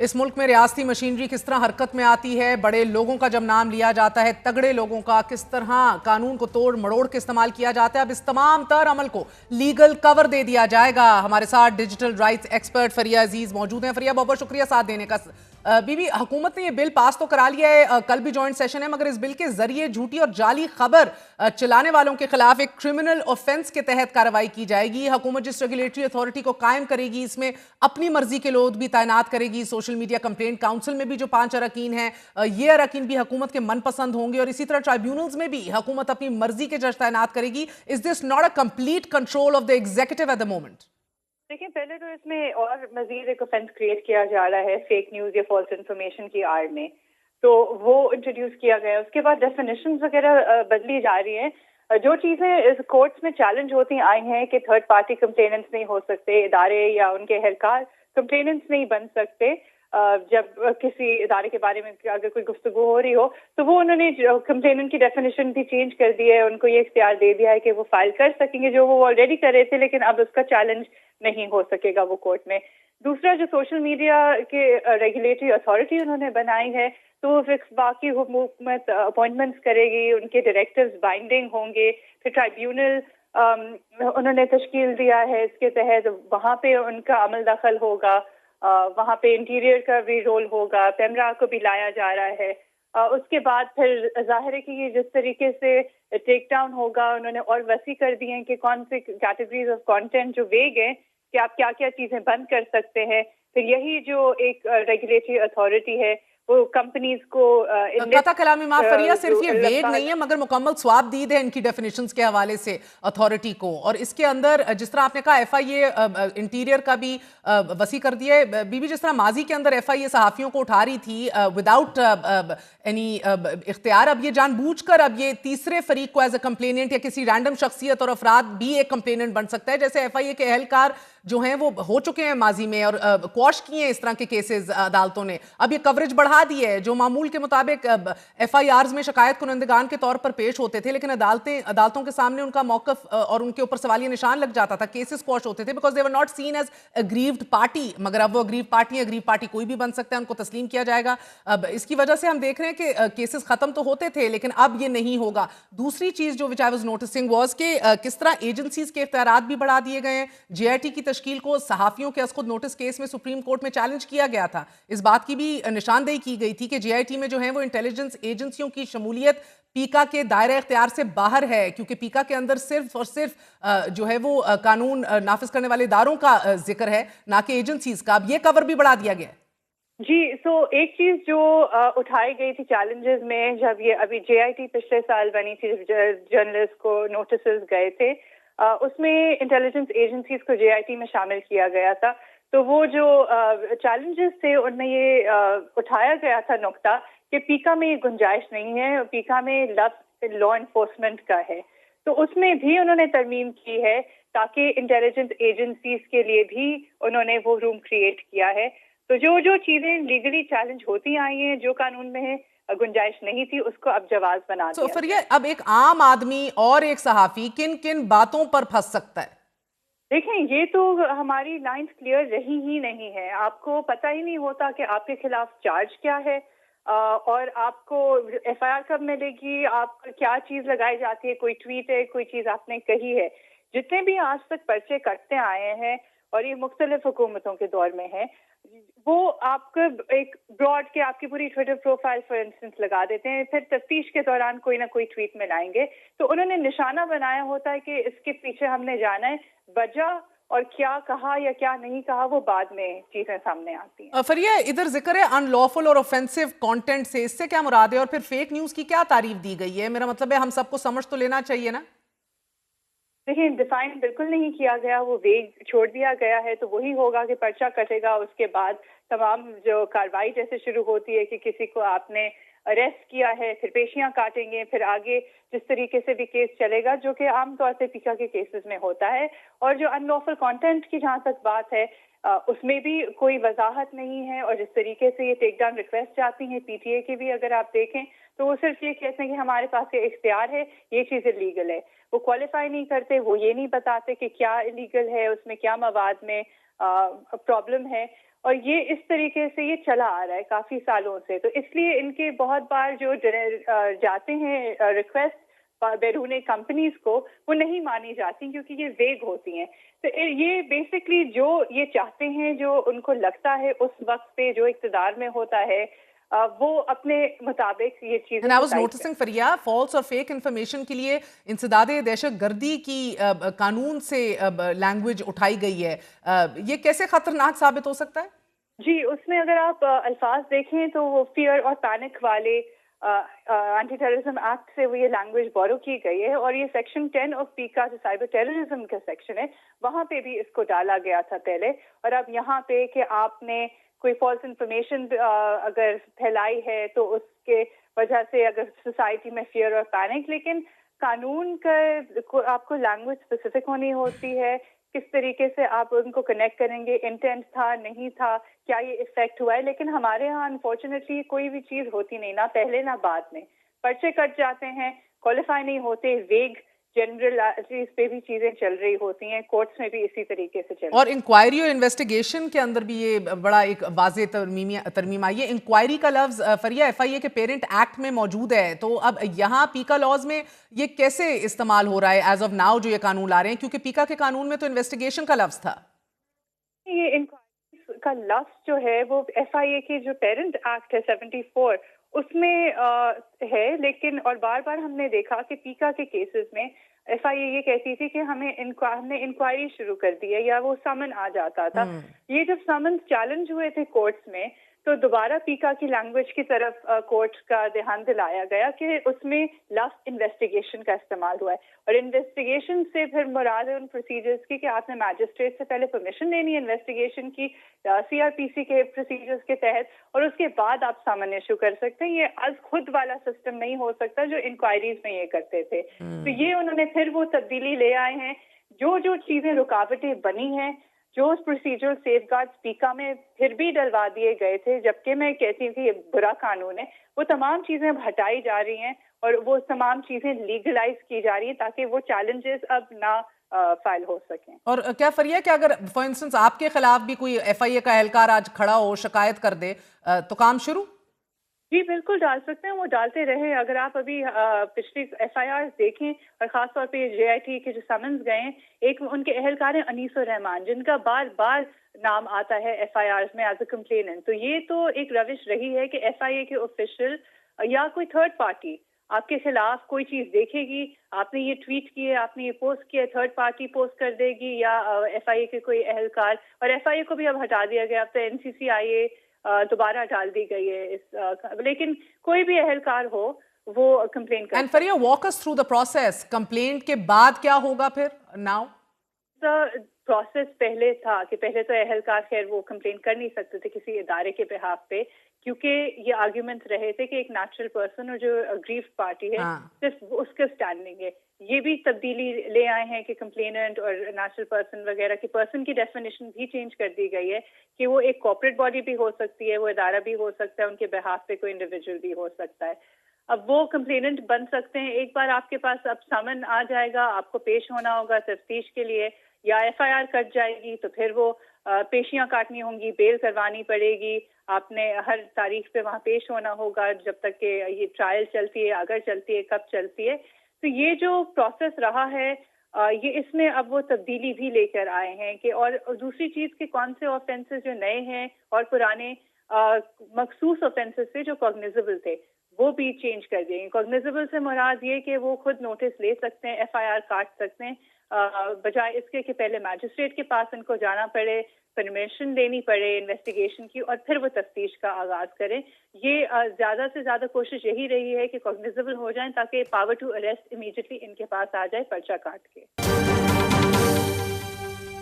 इस मुल्क में रियासती मशीनरी किस तरह हरकत में आती है, बड़े लोगों का जब नाम लिया जाता है, तगड़े लोगों का, किस तरह कानून को तोड़ मरोड़ के इस्तेमाल किया जाता है। अब इस तमाम तर अमल को लीगल कवर दे दिया जाएगा। हमारे साथ डिजिटल राइट्स एक्सपर्ट फरिया अजीज मौजूद हैं। फरिया, बहुत बहुत शुक्रिया साथ देने का। बीबी, हुकूमत ने ये बिल पास तो करा लिया है, कल भी जॉइंट सेशन है, मगर इस बिल के जरिए झूठी और जाली खबर चलाने वालों के खिलाफ एक क्रिमिनल ऑफेंस के तहत कार्रवाई की जाएगी। हुकूमत जिस रेगुलेटरी अथॉरिटी को कायम करेगी, इसमें अपनी मर्जी के लोग भी तैनात करेगी। सोशल मीडिया कंप्लेंट काउंसिल में भी जो 5 अरकान हैं, ये अरकान भी हुकूमत के मनपसंद होंगे, और इसी तरह ट्राइब्यूनल्स में भी हुकूमत अपनी मर्जी के जज तैनात करेगी। Is this not a complete control of the executive at the moment? देखिए, पहले तो इसमें और मजीद एक ऑफेंस क्रिएट किया जा रहा है फेक न्यूज या फॉल्स इंफॉर्मेशन की आड़ में, तो वो इंट्रोड्यूस किया गया है। उसके बाद डेफिनेशंस वगैरह बदली जा रही हैं। जो चीजें इस कोर्ट्स में चैलेंज होती आई हैं कि थर्ड पार्टी कंप्लेनेंट्स नहीं हो सकते, इदारे या उनके एहलकार कंप्लेनेंट्स नहीं बन सकते, जब किसी इदारे के बारे में अगर कोई गुफ्तगू हो रही हो, तो वो उन्होंने कंप्लेनेंट की डेफिनेशन भी चेंज कर दी है। उनको ये इख्तियार दे दिया है कि वो फाइल कर सकेंगे जो वो ऑलरेडी कर रहे थे, लेकिन अब उसका चैलेंज नहीं हो सकेगा वो कोर्ट में। दूसरा, जो सोशल मीडिया के रेगुलेटरी अथॉरिटी उन्होंने बनाई है, तो वो फिक्स बाकी हुकूमत अपॉइंटमेंट्स करेगी, उनके डायरेक्टिव्स बाइंडिंग होंगे। फिर ट्राइब्यूनल उन्होंने तश्कील दिया है, इसके तहत वहाँ पे उनका अमल दखल होगा, वहाँ पे इंटीरियर का भी रोल होगा, पेमरा को भी लाया जा रहा है। उसके बाद फिर जाहिर है कि ये जिस तरीके से टेक डाउन होगा, उन्होंने और वसी कर दिए हैं कि कौन सी कैटेगरीज ऑफ कंटेंट जो वेग हैं कि आप क्या क्या चीजें बंद कर सकते हैं। फिर यही जो एक रेगुलेटरी अथॉरिटी है वो कंपनीज को कता कलामी माफ फरिया, सिर्फ ये वेग नहीं है मगर मुकम्मल स्वाबदीद है इनकी डेफिनेशंस के हवाले से अथॉरिटी को। और इसके अंदर जिस तरह आपने कहा एफआईए इंटीरियर का भी वसी कर दिया है। बीबी, जिस तरह माजी के अंदर एफआईए सहाफियों को उठा रही थी विदाउट एनी इख्तियार, अब ये जानबूझकर अब ये तीसरे फरीक को एज ए कंप्लेनेंट या किसी रैंडम शख्सियत और अफराद भी एक कंप्लेनेंट बन सकता है। जैसे एफआईए के एहलकार जो हैं वो हो चुके हैं माजी में और क्वॉश किए हैं इस तरह के केसेस अदालतों ने, अब ये कवरेज बढ़ा दी है। जो मामूल के मुताबिक एफआईआर्स में शिकायत कुनंदगान के तौर पर पेश होते थे, लेकिन अदालतों के सामने उनका मौकफ और उनके ऊपर सवालिया निशान लग जाता था, केसेस क्वॉश होते थे because they were not seen as aggrieved party. मगर अब वो अग्रीव पार्टी कोई भी बन सकता है, उनको तस्लीम किया जाएगा। अब इसकी वजह से हम देख रहे हैं कि केसेस खत्म तो होते थे, लेकिन अब ये नहीं होगा। दूसरी चीज जो विच आई वाज नोटिसिंग वाज कि किस तरह एजेंसीज के इख्तियारात भी बढ़ा दिए गए हैं। जेआईटी की तश्कील को सहाफियों के खुद नोटिस केस में सुप्रीम कोर्ट में चैलेंज किया गया था। इस बात की भी निशानदेही की गई थी कि जेआईटी में जो है वो इंटेलिजेंस एजेंसियों की शमूलियत पीका के दायरे इख्तियार से बाहर है, क्योंकि पीका के अंदर सिर्फ और सिर्फ जो है वो कानून नाफिज करने वाले इदारों का जिक्र है, ना कि एजेंसीज का। अब ये कवर भी बढ़ा दिया गया है। जी, एक चीज जो उठाई गई थी चैलेंजेस में, जब ये अभी जेआईटी पिछले साल बनी थी, जर्नलिस्ट को नोटिस गए थे, उसमें इंटेलिजेंस एजेंसीज को जेआईटी में शामिल किया गया था। तो वो जो चैलेंजेस थे उनमें ये उठाया गया था नुक्ता कि पीका में ये गुंजाइश नहीं है, पीका में लफ्ज लॉ एनफोर्समेंट का है। तो उसमें भी उन्होंने तरमीम की है ताकि इंटेलिजेंस एजेंसीज के लिए भी उन्होंने वो रूम क्रिएट किया है। तो जो जो चीजें लीगली चैलेंज होती आई हैं, जो कानून में गुंजाइश नहीं थी, उसको अब जवाज बना दिया। फिर ये अब एक आम आदमी और एक सहाफी किन किन बातों पर फंस सकता है? देखें, ये तो हमारी लाइंस क्लियर रही ही नहीं है। आपको पता ही नहीं होता कि आपके खिलाफ चार्ज क्या है, और आपको एफआईआर कब मिलेगी, आप क्या चीज लगाई जाती है, कोई ट्वीट है, कोई चीज आपने कही है। जितने भी आज तक पर्चे कटते आए हैं और ये मुख्तलिफ हुकूमतों के दौर में है, वो आपको एक ब्रॉड के आपकी पूरी ट्विटर प्रोफाइल फॉर इंस्टेंस लगा देते हैं, फिर तफ्तीश के दौरान कोई ना कोई ट्वीट में लाएंगे। तो उन्होंने निशाना बनाया होता है कि इसके पीछे हमने जाना है, वजह और क्या कहा या क्या नहीं कहा वो बाद में चीजें सामने आती हैं। फरिया, इधर जिक्र है अनलॉफुल और ऑफेंसिव कंटेंट से, इससे क्या मुराद है? और फिर फेक न्यूज की क्या तारीफ दी गई है? मेरा मतलब है हम सबको समझ तो लेना चाहिए ना। देखिए, डिफाइन बिल्कुल नहीं किया गया, वो वेग छोड़ दिया गया है। तो वही होगा कि पर्चा कटेगा, उसके बाद तमाम जो कार्रवाई जैसे शुरू होती है कि किसी को आपने अरेस्ट किया है, फिर पेशियां काटेंगे, फिर आगे जिस तरीके से भी केस चलेगा, जो कि आमतौर से पीका के केसेस में होता है। और जो अनलॉफुल कंटेंट की जहां तक बात है, उसमें भी कोई वजाहत नहीं है। और जिस तरीके से ये टेक डाउन रिक्वेस्ट आती हैं पीटीए की भी, अगर आप देखें तो वो सिर्फ ये कहते हैं कि हमारे पास ये इख्तियार है, ये चीज इलीगल है। वो क्वालिफाई नहीं करते, वो ये नहीं बताते कि क्या इलीगल है, उसमें क्या मवाद में प्रॉब्लम है। اور یہ اس طریقے سے یہ چلا آ رہا ہے کافی سالوں سے. تو اس لیے ان کے بہت بار جو جاتے ہیں ریکویسٹ بیرون کمپنیز کو وہ نہیں مانی جاتی کیونکہ یہ ویگ ہوتی ہیں. تو یہ بیسکلی جو یہ چاہتے ہیں, جو ان کو لگتا ہے اس وقت پہ جو اقتدار میں ہوتا ہے, وہ اپنے مطابق یہ چیزیں. And I was noticing فریہ, فالس اور فیک انفارمیشن کے لیے انسداد دہشت گردی کی قانون سے لینگویج اٹھائی گئی ہے, یہ کیسے خطرناک ثابت ہو سکتا ہے؟ جی, اس میں اگر آپ الفاظ دیکھیں تو وہ فیئر اور پینک والے اینٹی ٹیررزم ایکٹ سے وہ یہ لینگویج بورو کی گئی ہے, اور یہ سیکشن 10 آف پیکا جو سائبر ٹیررزم کا سیکشن ہے وہاں پہ بھی اس کو ڈالا گیا تھا پہلے. اور اب یہاں پہ کہ آپ نے کوئی فالس انفارمیشن اگر پھیلائی ہے تو اس کے وجہ سے اگر سوسائٹی میں فیئر اور پینک, لیکن قانون کا آپ کو لینگویج اسپیسیفک ہونی ہوتی ہے, کس طریقے سے آپ ان کو کنیکٹ کریں گے, انٹینٹ تھا نہیں تھا, کیا یہ افیکٹ ہوا ہے. لیکن ہمارے ہاں انفارچونیٹلی کوئی بھی چیز ہوتی نہیں, نہ پہلے نہ بعد میں. پرچے کٹ جاتے ہیں, کوالیفائی نہیں ہوتے, ویگ جنرل اس پہ بھی چیزیں چل رہی ہوتی ہیں, کورٹس میں بھی اسی طریقے سے چل رہی. اور انکوائری اور انویسٹیگیشن کے اندر بھی یہ بڑا ایک واضح ترمیم آئی ہے. انکوائری کا لفظ فریہ ایف آئی اے کے پیرنٹ ایکٹ میں موجود ہے, تو اب یہاں پیکا لاز میں یہ کیسے استعمال ہو رہا ہے ایز آف ناؤ جو یہ قانون لا رہے ہیں, کیونکہ پیکا کے قانون میں تو انویسٹیگیشن کا لفظ تھا. یہ انکوائری کا لفظ جو ہے وہ ایف آئی اے کے جو پیرنٹ ایکٹ ہے 74 اس میں ہے, لیکن اور بار بار ہم نے دیکھا کہ پیکا کے کیسز میں ایف آئی اے یہ کہتی تھی کہ ہم نے انکوائری شروع کر دی ہے, یا وہ سمن آ جاتا تھا. یہ جب سمن چیلنج ہوئے تھے کورٹس میں تو دوبارہ پیکا کی لینگویج کی طرف کورٹ کا دھیان دلایا گیا کہ اس میں لفظ انویسٹیگیشن کا استعمال ہوا ہے, اور انویسٹیگیشن سے پھر مراد ہے ان پروسیجرز کی کہ آپ نے میجسٹریٹ سے پہلے پرمیشن لینی ہے انویسٹیگیشن کی سی آر پی سی کے پروسیجرز کے تحت, اور اس کے بعد آپ سامن ایشو کر سکتے ہیں. یہ از خود والا سسٹم نہیں ہو سکتا جو انکوائریز میں یہ کرتے تھے. تو یہ انہوں نے پھر وہ تبدیلی لے آئے ہیں. جو چیزیں رکاوٹیں بنی ہیں, جو پروسیجرل سیف گارڈز پیکا میں پھر بھی ڈلوا دیے گئے تھے, جبکہ میں کہتی ہوں کہ یہ برا قانون ہے, وہ تمام چیزیں اب ہٹائی جا رہی ہیں اور وہ تمام چیزیں لیگلائز کی جا رہی ہیں تاکہ وہ چیلنجز اب نہ فائل ہو سکیں. اور کیا فریہ کہ اگر فار انسٹنس آپ کے خلاف بھی کوئی ایف آئی اے کا اہلکار آج کھڑا ہو, شکایت کر دے, تو کام شروع؟ جی بالکل ڈال سکتے ہیں, وہ ڈالتے رہے. اگر آپ ابھی پچھلی ایف آئی آر دیکھیں, اور خاص طور پہ جے آئی ٹی کے جو سمنز گئے ہیں, ایک ان کے اہلکار ہیں انیس الرحمان, جن کا بار بار نام آتا ہے ایف آئی آرز میں ایز اے کمپلیننٹ. تو یہ تو ایک روش رہی ہے کہ ایف آئی اے کے آفیشل یا کوئی تھرڈ پارٹی آپ کے خلاف کوئی چیز دیکھے گی, آپ نے یہ ٹویٹ کیے, آپ نے یہ پوسٹ کیا, تھرڈ پارٹی پوسٹ کر دے گی, یا ایف آئی اے کے کوئی اہلکار. اور ایف آئی اے کو بھی اب ہٹا دیا گیا, اب تو این سی سی آئی اے دوبارہ ڈال دی گئی ہے لیکن کوئی بھی اہلکار ہو وہ کمپلین کر. اینڈ فریہ walk us through the process, complaint کے بعد کیا ہوگا پھر ناؤ؟ پروسیس پہلے تھا کہ پہلے تو اہلکار خیر وہ کمپلین کر نہیں سکتے تھے کسی ادارے کے بہاف پہ, کیونکہ یہ آرگیومنٹ رہے تھے کہ ایک نیچرل پرسن اور جو اگریوڈ پارٹی ہے صرف اس کا اسٹینڈنگ ہے. یہ بھی تبدیلی لے آئے ہیں کہ کمپلیننٹ اور نیچرل پرسن وغیرہ کی پرسن کی ڈیفینیشن بھی چینج کر دی گئی ہے کہ وہ ایک کارپوریٹ باڈی بھی ہو سکتی ہے, وہ ادارہ بھی ہو سکتا ہے, ان کے بہاف پہ کوئی انڈیویجول بھی ہو سکتا ہے. اب وہ کمپلیننٹ بن سکتے ہیں. ایک بار آپ کے پاس اب سمن آ جائے گا, آپ کو پیش ہونا ہوگا تفتیش کے لیے, یا ایف آئی آر کٹ جائے گی تو پھر وہ پیشیاں کاٹنی ہوں گی, بیل کروانی پڑے گی, آپ نے ہر تاریخ پہ وہاں پیش ہونا ہوگا جب تک کہ یہ ٹرائل چلتی ہے, اگر چلتی ہے, کب چلتی ہے. تو یہ جو پروسیس رہا ہے یہ اس میں اب وہ تبدیلی بھی لے کر آئے ہیں کہ, اور دوسری چیز کہ کون سے آفینسز جو نئے ہیں اور پرانے مخصوص آفینسز تھے جو کوگنیزیبل تھے وہ بھی چینج کر دیے. کوگنیزیبل سے مراد یہ کہ وہ خود نوٹس لے سکتے ہیں, ایف آئی آر کاٹ سکتے ہیں, بجائے اس کے کہ پہلے میجسٹریٹ کے پاس ان کو جانا پڑے, پرمیشن لینی پڑے انویسٹیگیشن کی, اور پھر وہ تفتیش کا آغاز کریں. یہ زیادہ سے زیادہ کوشش یہی رہی ہے کہ کوگنیزیبل ہو جائیں تاکہ پاور ٹو اریسٹ امیڈیٹلی ان کے پاس آ جائے پرچہ کاٹ کے.